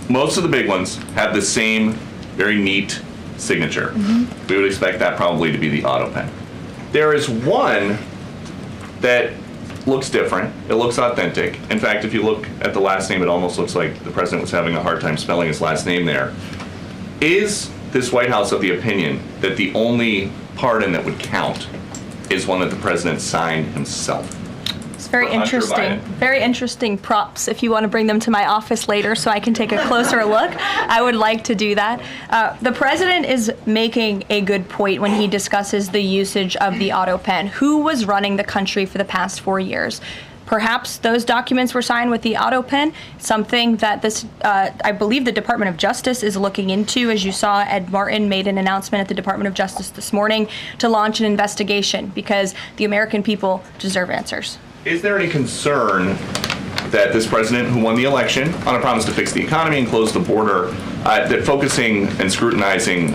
Most of the big ones have the same very neat signature. We would expect that probably to be the auto pen. There is one that looks different. It looks authentic. In fact, if you look at the last name, it almost looks like the president was having a hard time spelling his last name there. Is this White House of the opinion that the only pardon that would count is one that the president signed himself? It's very interesting. Very interesting props. If you want to bring them to my office later so I can take a closer look, I would like to do that. The president is making a good point when he discusses the usage of the auto pen. Who was running the country for the past 4 years? Perhaps those documents were signed with the auto pen, something that this, I believe the Department of Justice is looking into. As you saw, Ed Martin made an announcement at the Department of Justice this morning to launch an investigation because the American people deserve answers. Is there any concern that this president, who won the election on a promise to fix the economy and close the border, that focusing and scrutinizing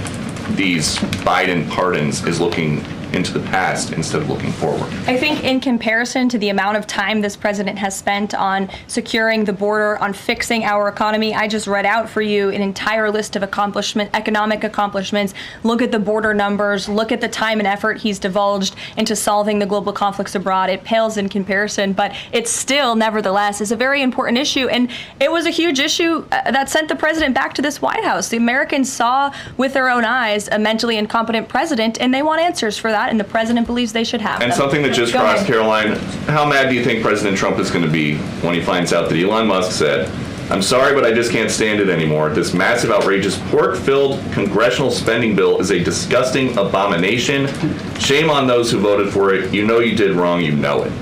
these Biden pardons is looking into the past instead of looking forward? I think in comparison to the amount of time this president has spent on securing the border, on fixing our economy, I just read out for you an entire list of economic accomplishments. Look at the border numbers, look at the time and effort he's divulged into solving the global conflicts abroad. It pales in comparison, but it still, nevertheless, is a very important issue. And it was a huge issue that sent the president back to this White House. The Americans saw with their own eyes a mentally incompetent president, and they want answers for that. And the president believes they should have And them. something that just crossed, Caroline, how mad do you think President Trump is going to be when he finds out that Elon Musk said, I'm sorry, but I just can't stand it anymore. This massive, outrageous, pork-filled congressional spending bill is a disgusting abomination. Shame on those who voted for it. You know you did wrong. You know it.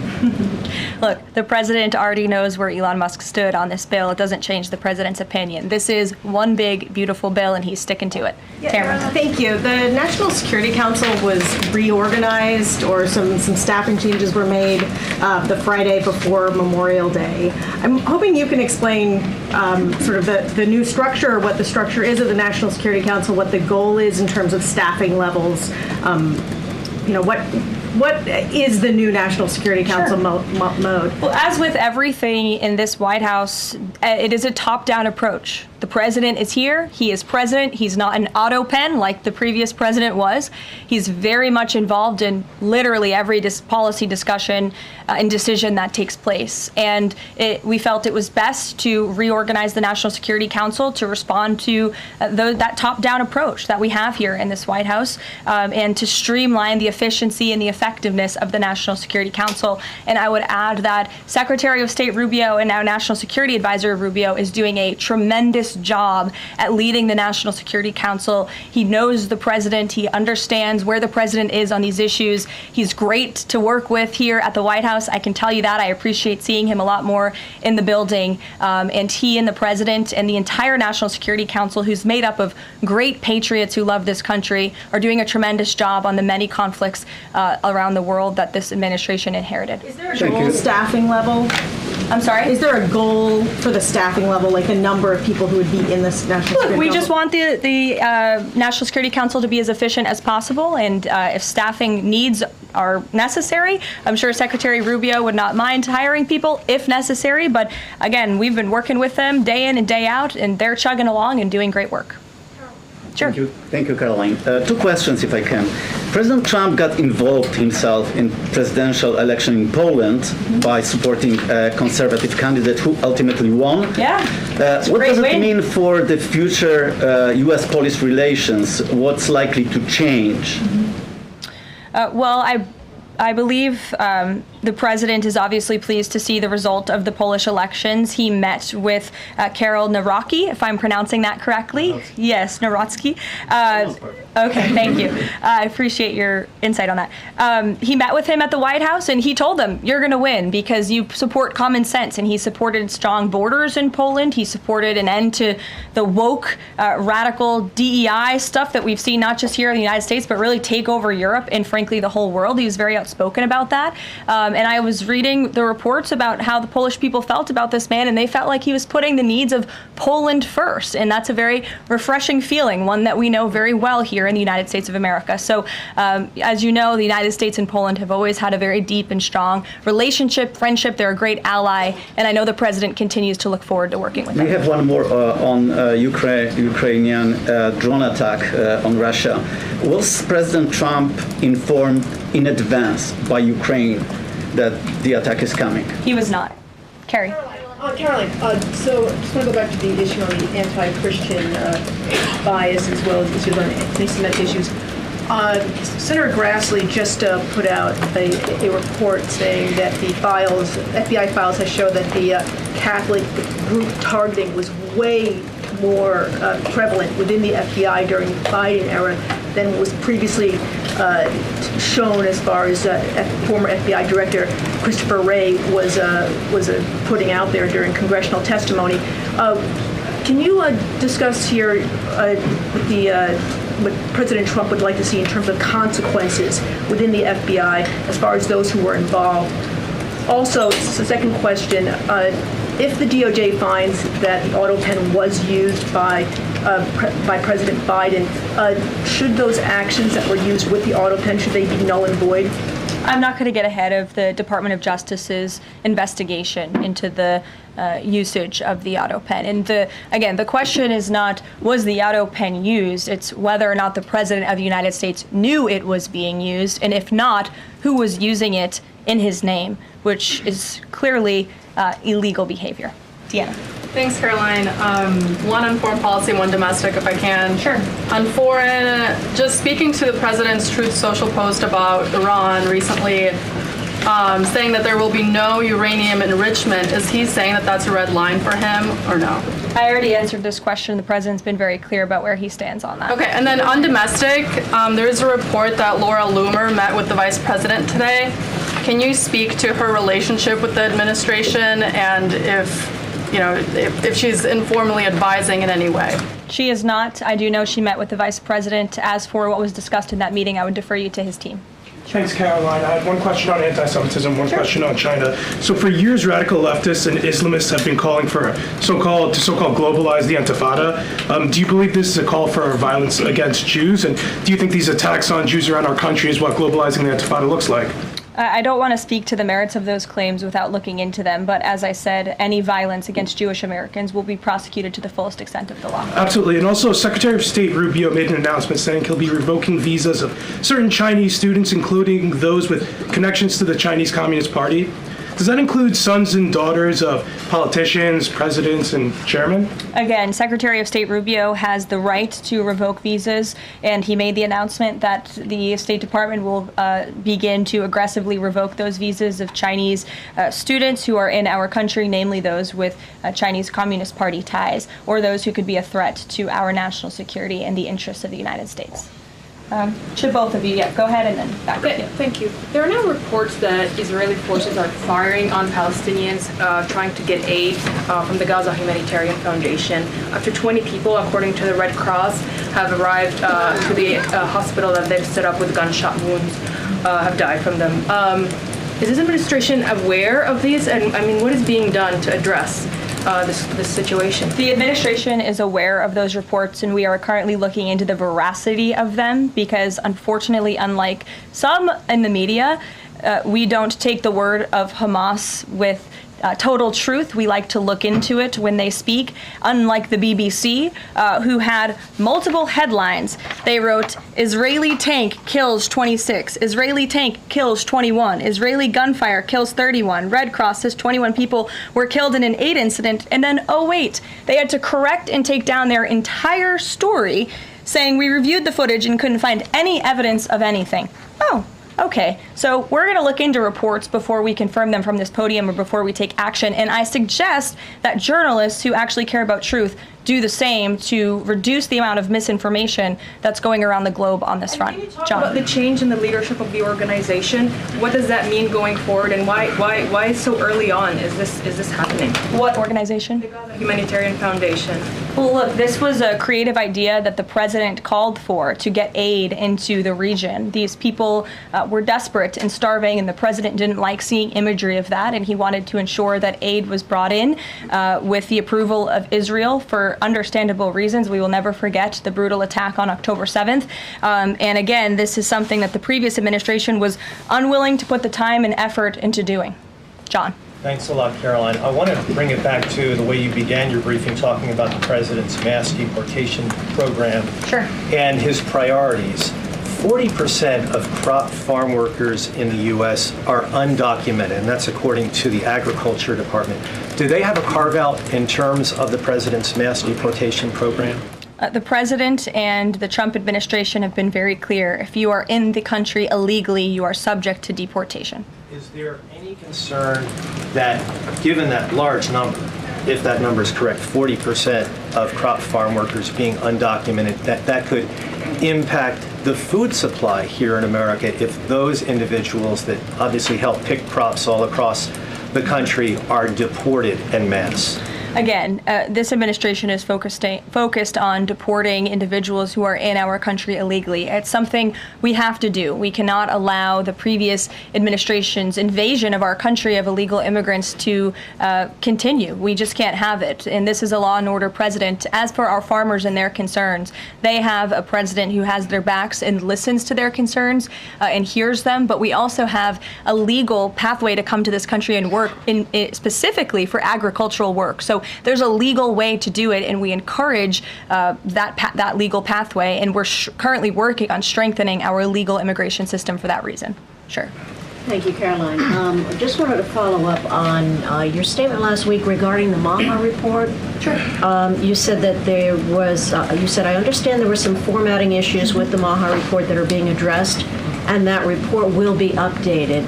Look, the president already knows where Elon Musk stood on this bill. It doesn't change the president's opinion. This is one big, beautiful bill, and he's sticking to it. Tamara. Thank you. The National Security Council was reorganized, or some staffing changes were made the Friday before Memorial Day. I'm hoping you can explain sort of the new structure, or what the structure is of the National Security Council, what the goal is in terms of staffing levels. What is the new National Security Council mode? Well, as with everything in this White House, it is a top-down approach. The president is here. He is president. He's not an auto pen like the previous president was. He's very much involved in literally every policy discussion and decision that takes place. And we felt it was best to reorganize the National Security Council to respond to that top-down approach that we have here in this White House, and to streamline the efficiency and the effectiveness of the National Security Council. And I would add that Secretary of State Rubio and now National Security Advisor Rubio is doing a tremendous job at leading the National Security Council. He knows the president. He understands where the president is on these issues. He's great to work with here at the White House. I can tell you that. I appreciate seeing him a lot more in the building. And he and the president and the entire National Security Council, who's made up of great patriots who love this country, are doing a tremendous job on the many conflicts around the world that this administration inherited. Is there a goal staffing level? I'm sorry? Is there a goal for the staffing level, like the number of people who would be in this National Security Council? We just want the National Security Council to be as efficient as possible, and if staffing needs are necessary, I'm sure Secretary Rubio would not mind hiring people if necessary, but again, we've been working with them day in and day out, and they're chugging along and doing great work. Sure. Thank you, Karoline. Two questions, if I can. President Trump got involved himself in presidential election in Poland by supporting a conservative candidate who ultimately won. Yeah. What does it mean for the future U.S.-Polish relations? What's likely to change? Well, I believe the president is obviously pleased to see the result of the Polish elections. He met with Karol Nawrocki, if I'm pronouncing that correctly. Yes, Nawrocki. Okay, thank you. I appreciate your insight on that. He met with him at the White House, and he told him, you're going to win because you support common sense. And he supported strong borders in Poland. He supported an end to the woke, radical DEI stuff that we've seen not just here in the United States, but really take over Europe and, frankly, the whole world. He was very outspoken about that. And I was reading the reports about how the Polish people felt about this man, and they felt like he was putting the needs of Poland first. And that's a very refreshing feeling, one that we know very well here in the United States of America. So, as you know, the United States and Poland have always had a very deep and strong relationship, friendship. They're a great ally, and I know the president continues to look forward to working with them. We have one more on Ukrainian drone attack on Russia. Was President Trump informed in advance by Ukraine that the attack is coming? He was not. Carrie. Caroline, so I just want to go back to the issue on the anti-Christian bias as well as issues on anti-Semitic issues. Senator Grassley just put out a report saying that the FBI files have shown that the Catholic group targeting was way more prevalent within the FBI during the Biden era than was previously shown, as far as former FBI Director Christopher Wray was putting out there during congressional testimony. Can you discuss here what President Trump would like to see in terms of consequences within the FBI as far as those who were involved? Also, the second question, if the DOJ finds that the auto pen was used by President Biden, should those actions that were used with the auto pen, should they be null and void? I'm not going to get ahead of the Department of Justice's investigation into the usage of the auto pen. And again, the question is not, was the auto pen used? It's whether or not the President of the United States knew it was being used, and if not, who was using it in his name, which is clearly illegal behavior. Deanna. Thanks, Caroline. One on foreign policy, one domestic, if I can. Sure. On foreign, just speaking to the president's Truth Social post about Iran recently, saying that there will be no uranium enrichment. Is he saying that that's a red line for him or no? I already answered this question. The president's been very clear about where he stands on that. Okay, and then on domestic, there is a report that Laura Loomer met with the vice president today. Can you speak to her relationship with the administration and if she's informally advising in any way? She is not. I do know she met with the vice president. As for what was discussed in that meeting, I would defer you to his team. Thanks, Karoline. I had one question on anti-Semitism, one question on China. So for years, radical leftists and Islamists have been calling for so-called globalize the Intifada. Do you believe this is a call for violence against Jews? And do you think these attacks on Jews around our country is what globalizing the Intifada looks like? I don't want to speak to the merits of those claims without looking into them, but as I said, any violence against Jewish Americans will be prosecuted to the fullest extent of the law. Absolutely. And also, Secretary of State Rubio made an announcement saying he'll be revoking visas of certain Chinese students, including those with connections to the Chinese Communist Party. Does that include sons and daughters of politicians, presidents, and chairmen? Again, Secretary of State Rubio has the right to revoke visas, and he made the announcement that the State Department will begin to aggressively revoke those visas of Chinese students who are in our country, namely those with Chinese Communist Party ties, or those who could be a threat to our national security and the interests of the United States. To both of you, go ahead and then back to you. Thank you. There are now reports that Israeli forces are firing on Palestinians trying to get aid from the Gaza Humanitarian Foundation. Up to 20 people, according to the Red Cross, have arrived to the hospital that they've set up with gunshot wounds, have died from them. Is this administration aware of these? And I mean, what is being done to address this situation? The administration is aware of those reports, and we are currently looking into the veracity of them because, unfortunately, unlike some in the media, we don't take the word of Hamas with total truth. We like to look into it when they speak. Unlike the BBC, who had multiple headlines, they wrote, Israeli tank kills 26, Israeli tank kills 21, Israeli gunfire kills 31, Red Cross says 21 people were killed in an aid incident, and then, oh wait, they had to correct and take down their entire story, saying we reviewed the footage and couldn't find any evidence of anything. Oh. Okay, so we're going to look into reports before we confirm them from this podium or before we take action, and I suggest that journalists who actually care about truth do the same to reduce the amount of misinformation that's going around the globe on this front. Can you talk about the change in the leadership of the organization? What does that mean going forward, and why so early on is this happening? What organization? The Gaza Humanitarian Foundation. Well, look, this was a creative idea that the president called for to get aid into the region. These people were desperate and starving, and the president didn't like seeing imagery of that, and he wanted to ensure that aid was brought in with the approval of Israel for understandable reasons. We will never forget the brutal attack on October 7th. And again, this is something that the previous administration was unwilling to put the time and effort into doing. John. Thanks a lot, Karoline. I want to bring it back to the way you began your briefing, talking about the president's mass deportation program and his priorities. 40% of crop farm workers in the U.S. are undocumented, and that's according to the Agriculture Department. Do they have a carve-out in terms of the president's mass deportation program? The president and the Trump administration have been very clear. If you are in the country illegally, you are subject to deportation. Is there any concern that, given that large number, if that number is correct, 40% of crop farm workers being undocumented, that could impact the food supply here in America if those individuals that obviously help pick crops all across the country are deported en masse? Again, this administration is focused on deporting individuals who are in our country illegally. It's something we have to do. We cannot allow the previous administration's invasion of our country of illegal immigrants to continue. We just can't have it. And this is a law and order president. As for our farmers and their concerns, they have a president who has their backs and listens to their concerns and hears them. But we also have a legal pathway to come to this country and work specifically for agricultural work. So there's a legal way to do it, and we encourage that legal pathway, and we're currently working on strengthening our legal immigration system for that reason. Sure. Thank you, Karoline. I just wanted to follow up on your statement last week regarding the Maha report. Sure. You said that there was, I understand there were some formatting issues with the Maha report that are being addressed, and that report will be updated.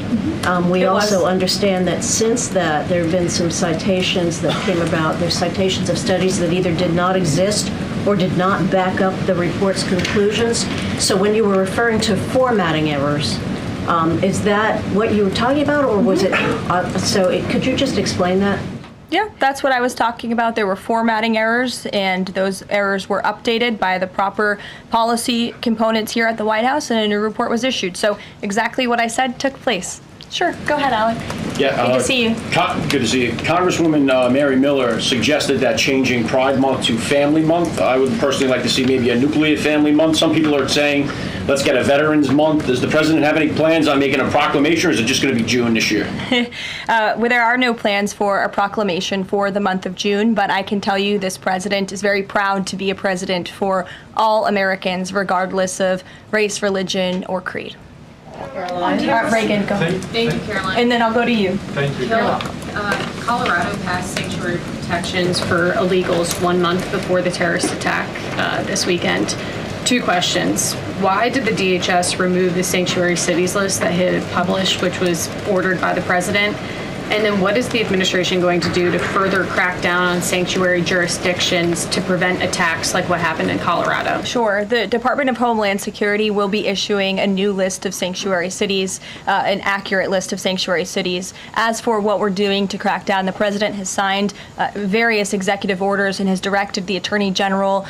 We also understand that since that, there have been some citations that came about. There's citations of studies that either did not exist or did not back up the report's conclusions. So when you were referring to formatting errors, Is that what you were talking about, or was it? Could you just explain that? Yeah, that's what I was talking about. There were formatting errors, and those errors were updated by the proper policy components here at the White House, and a new report was issued. So exactly what I said took place. Sure, go ahead, Alec. Yeah, good to see you. Good to see you. Congresswoman Mary Miller suggested that changing Pride Month to Family Month. I would personally like to see maybe a nuclear family month. Some people are saying, let's get a Veterans Month. Does the president have any plans on making a proclamation, or is it just going to be June this year? Well, there are no plans for a proclamation for the month of June, but I can tell you this president is very proud to be a president for all Americans, regardless of race, religion, or creed. Caroline. Reagan, go ahead. Thank you, Caroline. And then I'll go to you. Thank you. You're welcome. Colorado passed sanctuary protections for illegals 1 month before the terrorist attack this weekend. 2 questions. Why did the DHS remove the sanctuary cities list that it had published, which was ordered by the president? And then what is the administration going to do to further crack down on sanctuary jurisdictions to prevent attacks like what happened in Colorado? Sure. The Department of Homeland Security will be issuing a new list of sanctuary cities, an accurate list of sanctuary cities. As for what we're doing to crack down, the president has signed various executive orders and has directed the Attorney General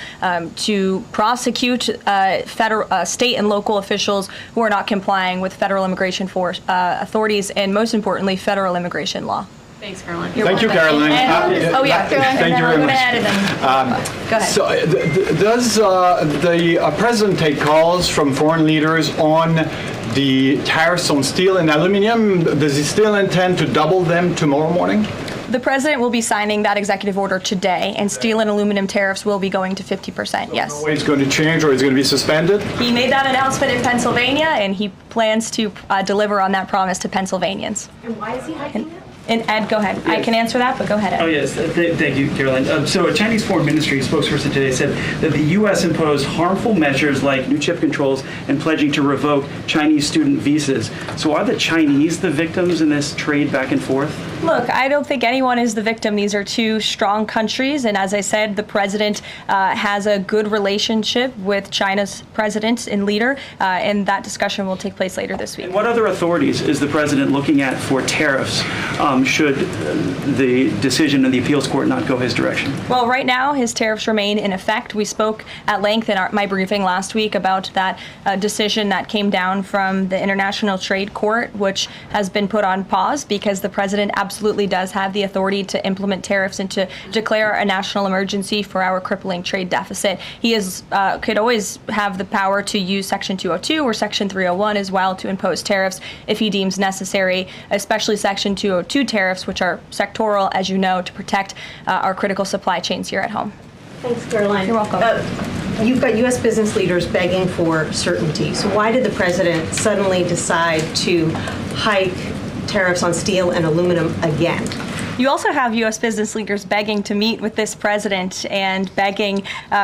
to prosecute state and local officials who are not complying with federal immigration authorities and, most importantly, federal immigration law. Thanks, Caroline. Thank you, Caroline. Caroline. Thank you very much. Go ahead. So, does the president take calls from foreign leaders on the tariffs on steel and aluminum? Does he still intend to double them tomorrow morning? The president will be signing that executive order today, and steel and aluminum tariffs will be going to 50%, yes. No way it's going to change, or it's going to be suspended? He made that announcement in Pennsylvania, and he plans to deliver on that promise to Pennsylvanians. And why is he hiking it? And Ed, go ahead. I can answer that, but go ahead, Ed. Oh, yes. Thank you, Caroline. So a Chinese Foreign Ministry spokesperson today said that the U.S. imposed harmful measures like new chip controls and pledging to revoke Chinese student visas. So are the Chinese the victims in this trade back and forth? Look, I don't think anyone is the victim. These are two strong countries, and as I said, the president has a good relationship with China's president and leader, and that discussion will take place later this week. And what other authorities is the president looking at for tariffs should the decision of the appeals court not go his direction? Well, right now, his tariffs remain in effect. We spoke at length in my briefing last week about that decision that came down from the International Trade Court, which has been put on pause because the president absolutely does have the authority to implement tariffs and to declare a national emergency for our crippling trade deficit. He could always have the power to use Section 202 or Section 301 as well to impose tariffs if he deems necessary, especially Section 202 tariffs, which are sectoral, as you know, to protect our critical supply chains here at home. Thanks, Caroline. You're welcome. You've got U.S. business leaders begging for certainty. So why did the president suddenly decide to hike tariffs on steel and aluminum again? You also have U.S. business leaders begging to meet with this president and begging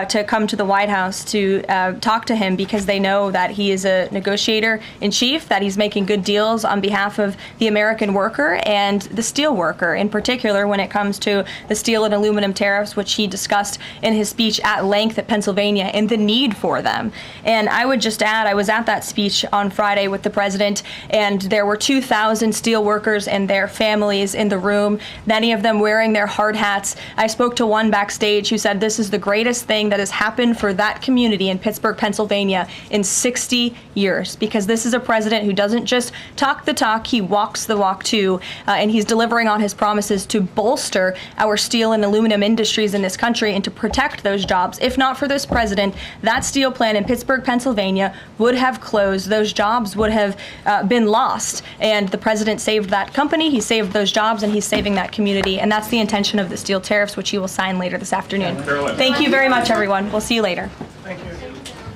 to come to the White House to talk to him because they know that he is a negotiator in chief, that he's making good deals on behalf of the American worker and the steel worker, in particular when it comes to the steel and aluminum tariffs, which he discussed in his speech at length at Pennsylvania and the need for them. And I would just add, I was at that speech on Friday with the president, and there were 2,000 steel workers and their families in the room, many of them wearing their hard hats. I spoke to one backstage who said this is the greatest thing that has happened for that community in Pittsburgh, Pennsylvania in 60 years, because this is a president who doesn't just talk the talk, he walks the walk too, and he's delivering on his promises to bolster our steel and aluminum industries in this country and to protect those jobs. If not for this president, that steel plant in Pittsburgh, Pennsylvania would have closed. Those jobs would have been lost, and the president saved that company, he saved those jobs, and he's saving that community, and that's the intention of the steel tariffs, which he will sign later this afternoon. Thank you very much, everyone. We'll see you later.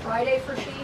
Friday for Xi.